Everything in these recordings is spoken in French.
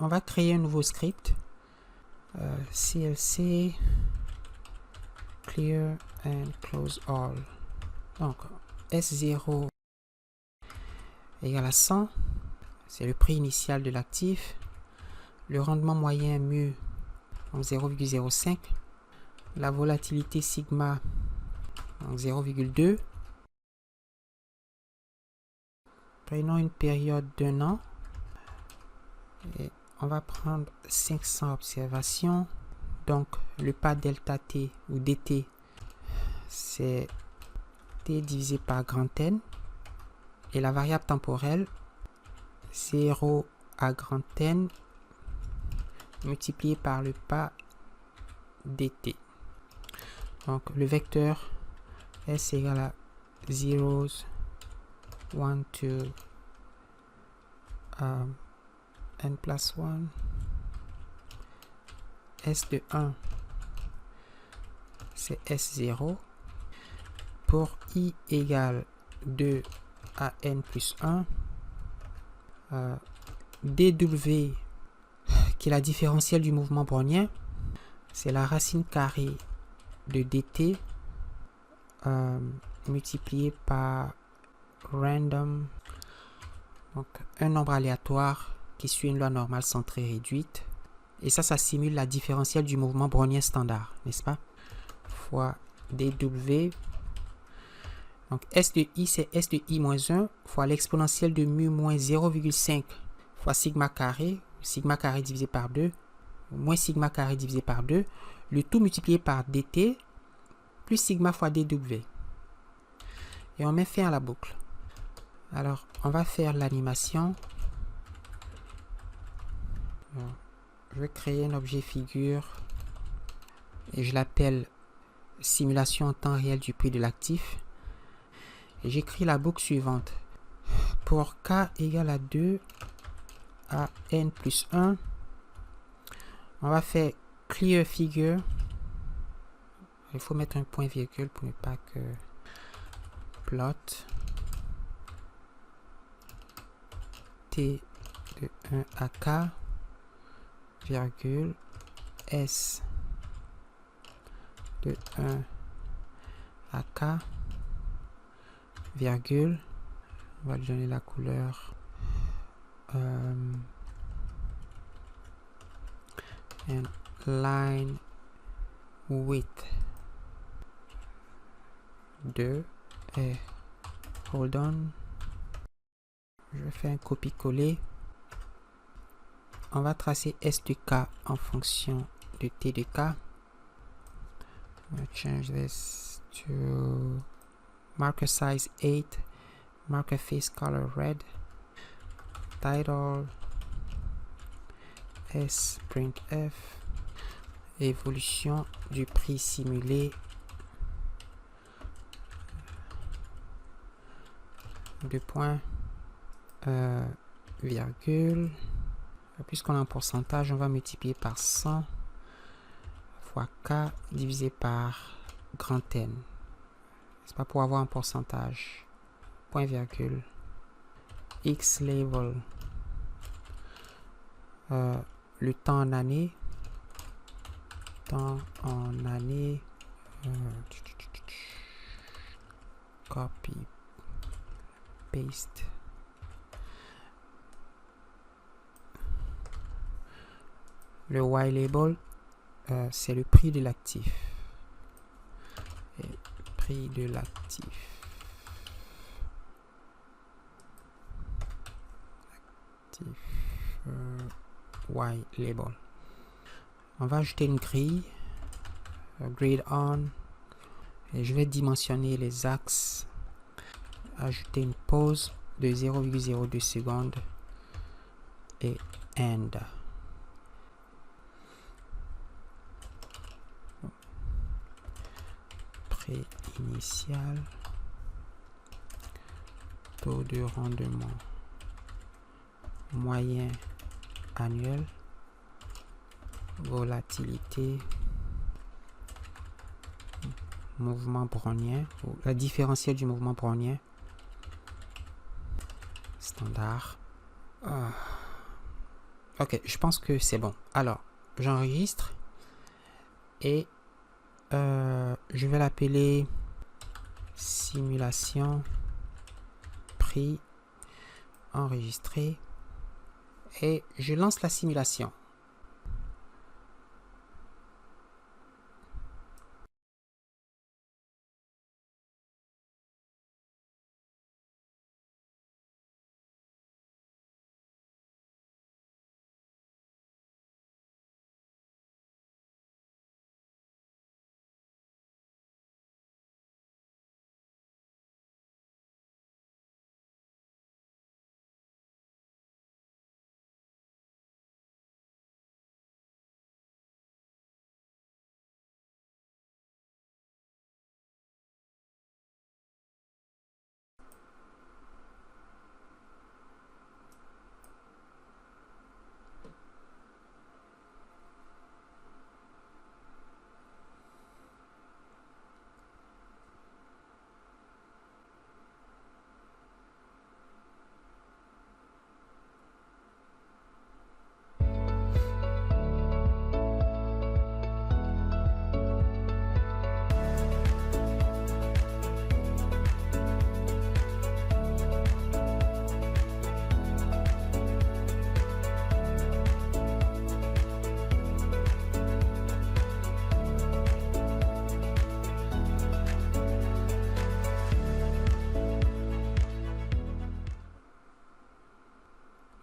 on va créer un nouveau script. CLC clear and close all. Donc, S0 égale à 100. C'est le prix initial de l'actif. Le rendement moyen mu, 0,05. La volatilité sigma, 0,2. Prenons une période d'1 an. Et on va prendre 500 observations. Donc, le pas delta t ou dt, c'est t divisé par grand N. Et la variable temporelle, 0 à grand N multiplié par le pas dt. Donc, le vecteur S égale à 0, 1, 2, n plus 1. S de 1, c'est S0. Pour I égale 2 à n plus 1, dw, qui est la différentielle du mouvement brownien, c'est la racine carrée de dt multiplié par random, donc un nombre aléatoire qui suit une loi normale centrée réduite. Et ça simule la différentielle du mouvement brownien standard, n'est-ce pas? Fois dw. Donc S de I, c'est S de I moins 1 fois l'exponentielle de mu moins 0,5 fois sigma carré divisé par 2, moins sigma carré divisé par 2, le tout multiplié par dt, plus sigma fois dw. Et on met fin à la boucle. Alors, on va faire l'animation. Je vais créer un objet figure et je l'appelle simulation en temps réel du prix de l'actif. Et j'écris la boucle suivante. Pour k égale à 2 à n plus 1, on va faire clear figure. Il faut mettre un point virgule pour ne pas que plot t de 1 à k virgule s de 1 à k virgule, on va lui donner la couleur and line width 2 et hold on, je vais faire un copier-coller. On va tracer S de K en fonction de T de K. I'm going to change this to marker size 8, marker face color red, title S printf, évolution du prix simulé, deux points, virgule. Puisqu'on a un pourcentage, on va multiplier par 100 fois k divisé par grand N. C'est pas pour avoir un pourcentage. Point virgule. X label. Le temps en année. Temps en année. Copy. Paste. Le Y label, c'est le prix de l'actif. Prix de l'actif. Y label. On va ajouter une grille. Grid on. Et je vais dimensionner les axes. Ajouter une pause de 0,02 secondes. Et end. Initial, taux de rendement moyen annuel, volatilité, mouvement brownien, la différentielle du mouvement brownien, standard. Ok, je pense que c'est bon. Alors, j'enregistre et je vais l'appeler simulation prix enregistré et je lance la simulation.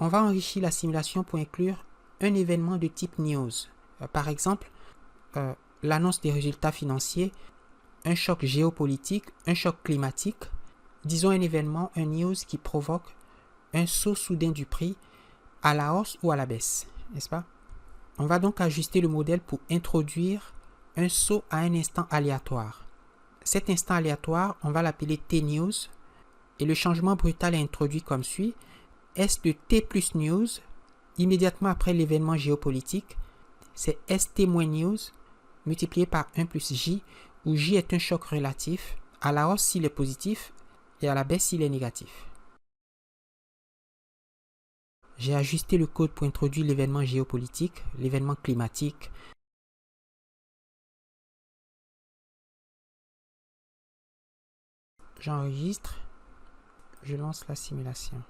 On va enrichir la simulation pour inclure un événement de type news. Par exemple, l'annonce des résultats financiers, un choc géopolitique, un choc climatique, disons un événement, un news qui provoque un saut soudain du prix à la hausse ou à la baisse, n'est-ce pas? On va donc ajuster le modèle pour introduire un saut à un instant aléatoire. Cet instant aléatoire, on va l'appeler T-News et le changement brutal est introduit comme suit. S de T plus News, immédiatement après l'événement géopolitique, c'est ST-News multiplié par 1 plus J, où J est un choc relatif, à la hausse s'il est positif et à la baisse s'il est négatif. J'ai ajusté le code pour introduire l'événement géopolitique, l'événement climatique. J'enregistre, je lance la simulation.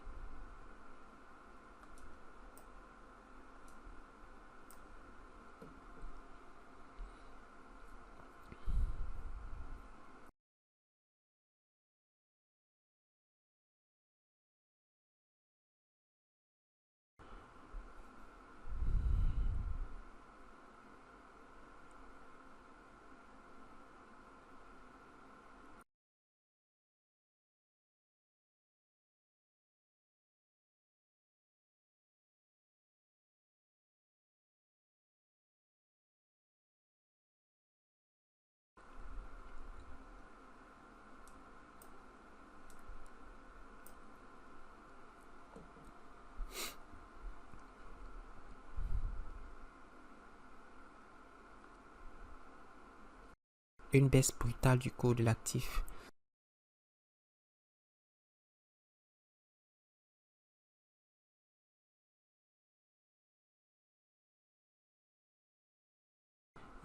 Une baisse brutale du cours de l'actif.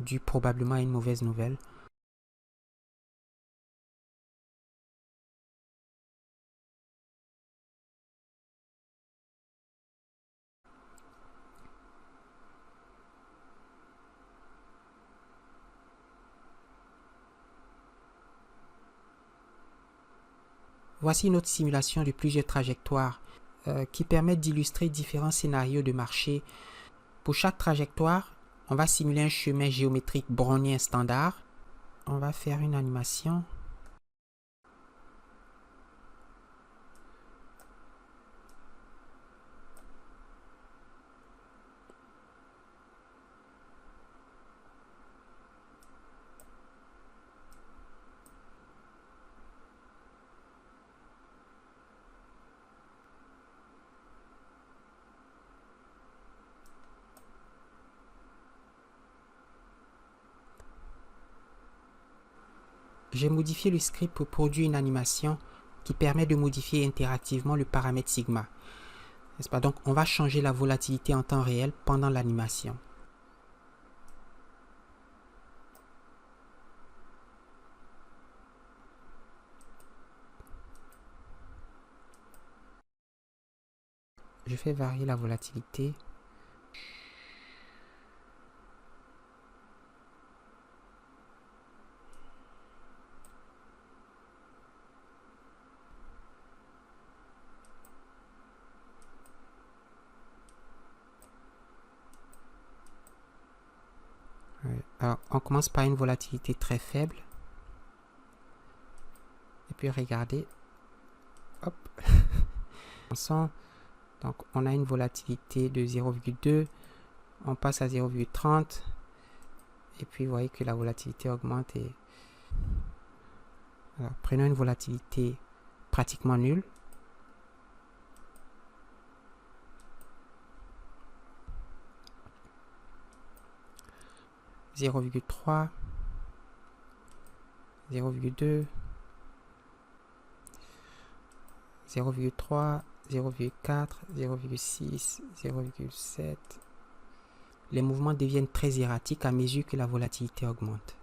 Dû probablement à une mauvaise nouvelle. Voici une autre simulation de plusieurs trajectoires qui permettent d'illustrer différents scénarios de marché. Pour chaque trajectoire, on va simuler un chemin géométrique brownien standard. On va faire une animation. J'ai modifié le script pour produire une animation qui permet de modifier interactivement le paramètre sigma. N'est-ce pas? Donc, on va changer la volatilité en temps réel pendant l'animation. Je fais varier la volatilité. Alors, on commence par une volatilité très faible. Et puis, regardez. Hop. Donc, on a une volatilité de 0,2. On passe à 0,30. Et puis, vous voyez que la volatilité augmente. Alors, prenons une volatilité pratiquement nulle. « 0,3 » 0,2 0,3 0,4 0,6 0,7. Les mouvements deviennent très erratiques à mesure que la volatilité augmente.